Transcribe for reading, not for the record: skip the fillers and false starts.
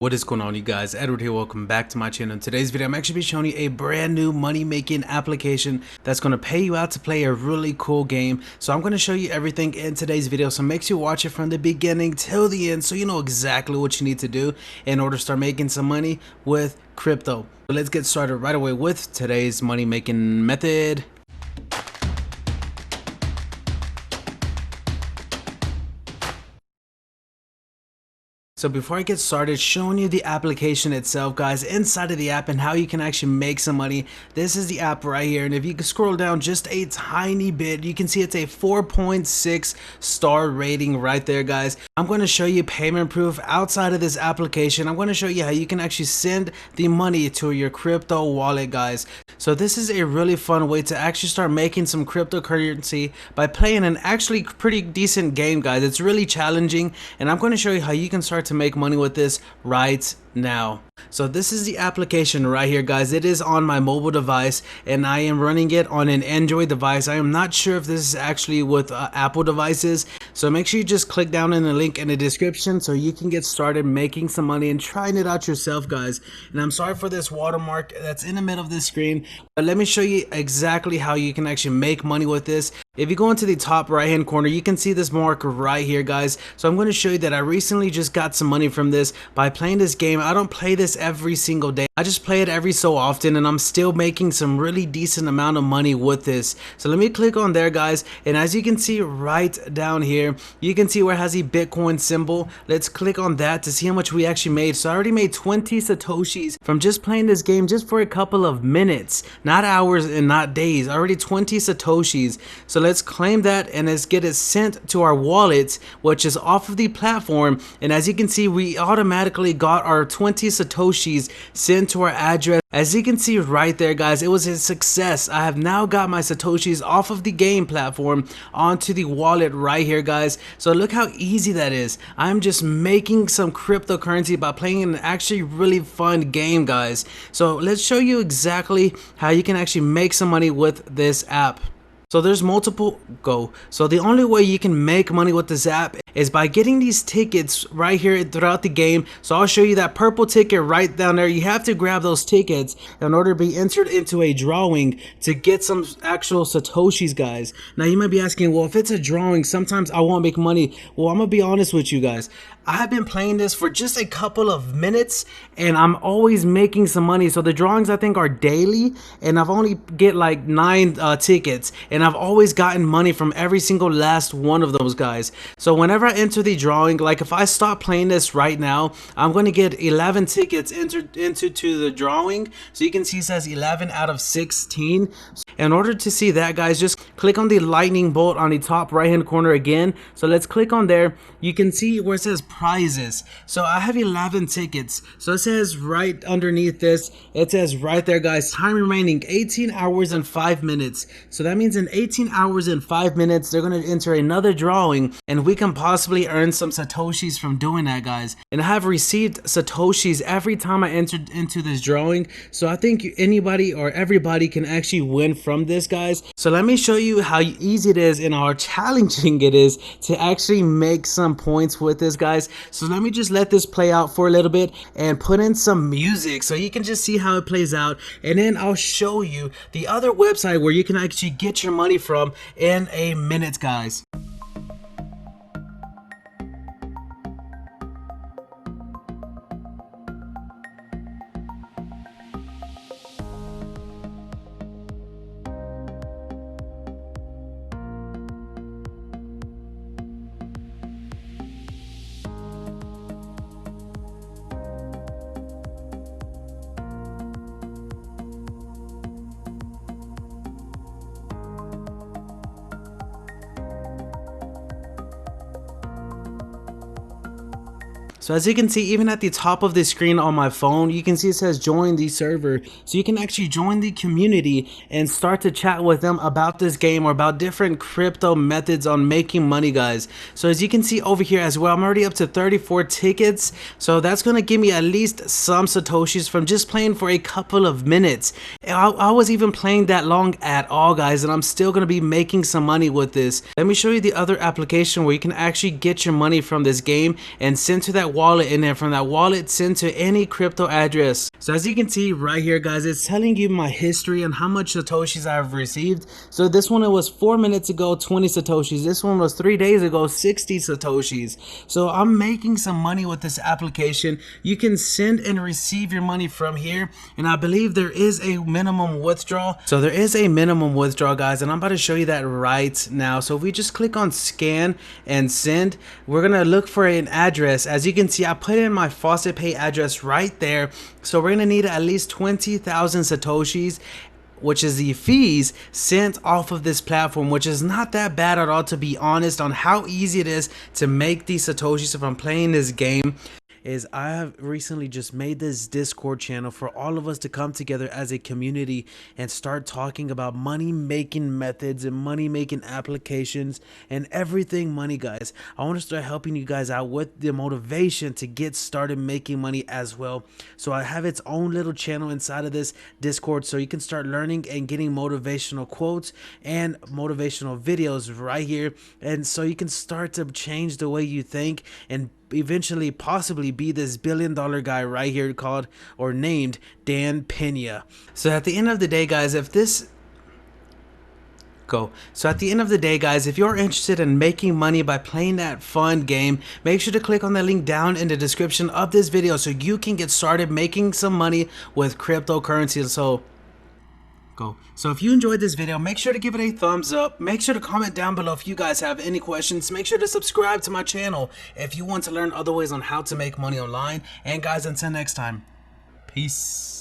What is going on, you guys? Edward here. Welcome back to my channel. In today's video, I'm actually be showing you a brand new money making application that's going to pay you out to play a really cool game. So I'm going to show you everything in today's video, so make sure you watch it from the beginning till the end so you know exactly what you need to do in order to start making some money with crypto. So let's get started right away with today's money making method. So before I get started showing you the application itself, guys, inside of the app and how you can actually make some money, this is the app right here. And if you can scroll down just a tiny bit, you can see it's a 4.6 star rating right there, guys. I'm going to show you payment proof outside of this application. I'm going to show you how you can actually send the money to your crypto wallet, guys. So this is a really fun way to actually start making some cryptocurrency by playing an actually pretty decent game, guys. It's really challenging, and I'm going to show you how you can start to make money with this right now. So this is the application right here, guys. It is on my mobile device and I am running it on an Android device. I am not sure if this is actually with Apple devices, so make sure you just click down in the link in the description so you can get started making some money and trying it out yourself, guys. And I'm sorry for this watermark that's in the middle of the screen, but let me show you exactly how you can actually make money with this. If you go into the top right hand corner, you can see this mark right here, guys. So I'm going to show you that I recently just got some money from this by playing this game. I don't play this every single day. I just play it every so often, and I'm still making some really decent amount of money with this. So let me click on there, guys, and as you can see right down here, you can see where it has the Bitcoin symbol. Let's click on that to see how much we actually made. So I already made 20 satoshis from just playing this game just for a couple of minutes, not hours and not days. Already 20 satoshis. So let's claim that and let's get it sent to our wallet, which is off of the platform. And as you can see, we automatically got our 20 satoshis sent to our address. As you can see right there, guys, it was a success. I have now got my satoshis off of the game platform onto the wallet right here, guys. So look how easy that is. I'm just making some cryptocurrency by playing an actually really fun game, guys. So let's show you exactly how you can actually make some money with this app. So there's multiple So the only way you can make money with this app is by getting these tickets right here throughout the game. So I'll show you that purple ticket right down there. You have to grab those tickets in order to be entered into a drawing to get some actual satoshis, guys. Now you might be asking, well, if it's a drawing, sometimes I won't make money. Well, I'm gonna be honest with you guys. I have been playing this for just a couple of minutes and I'm always making some money. So the drawings I think are daily, and I've only get like 9 tickets, and I've always gotten money from every single last one of those, guys. So whenever I enter the drawing, like if I stop playing this right now, I'm going to get 11 tickets entered into the drawing. So you can see it says 11 out of 16. In order to see that, guys, just click on the lightning bolt on the top right hand corner again. So let's click on there. You can see where it says prizes. So I have 11 tickets. So it says right underneath this, it says right there, guys, time remaining 18 hours and 5 minutes. So that means in 18 hours and 5 minutes, they're going to enter another drawing, and we can possibly earn some satoshis from doing that, guys. And I have received satoshis every time I entered into this drawing. So I think anybody or everybody can actually win from this, guys. So let me show you how easy it is and how challenging it is to actually make some points with this, guys. So let me just let this play out for a little bit and put in some music so you can just see how it plays out, and then I'll show you the other website where you can actually get your money from in a minute, guys. So as you can see, even at the top of the screen on my phone, you can see it says join the server. So you can actually join the community and start to chat with them about this game or about different crypto methods on making money, guys. So as you can see over here as well, I'm already up to 34 tickets. So that's going to give me at least some satoshis from just playing for a couple of minutes. I was even playing that long at all, guys, and I'm still going to be making some money with this. Let me show you the other application where you can actually get your money from this game and send to that wallet, and then from that wallet send to any crypto address. So as you can see right here, guys, it's telling you my history and how much satoshis I've received. So this one, it was 4 minutes ago, 20 satoshis. This one was 3 days ago, 60 satoshis. So I'm making some money with this application. You can send and receive your money from here, and I believe there is a minimum withdrawal. So there is a minimum withdrawal, guys, and I'm about to show you that right now. So if we just click on scan and send, we're gonna look for an address. As you can see, I put in my Faucet Pay address right there. So we're gonna need at least 20,000 satoshis, which is the fees sent off of this platform, which is not that bad at all, to be honest, on how easy it is to make these satoshis if I'm playing this game. Is I have recently just made this Discord channel for all of us to come together as a community and start talking about money making methods and money making applications and everything money, guys. I want to start helping you guys out with the motivation to get started making money as well. So I have its own little channel inside of this Discord, so you can start learning and getting motivational quotes and motivational videos right here, and so you can start to change the way you think and eventually possibly be this billion-dollar guy right here called or named Dan Pena. So at the end of the day, guys, if you're interested in making money by playing that fun game, make sure to click on the link down in the description of this video so you can get started making some money with cryptocurrency. So if you enjoyed this video, make sure to give it a thumbs up. Make sure to comment down below if you guys have any questions. Make sure to subscribe to my channel if you want to learn other ways on how to make money online. And guys, until next time, peace.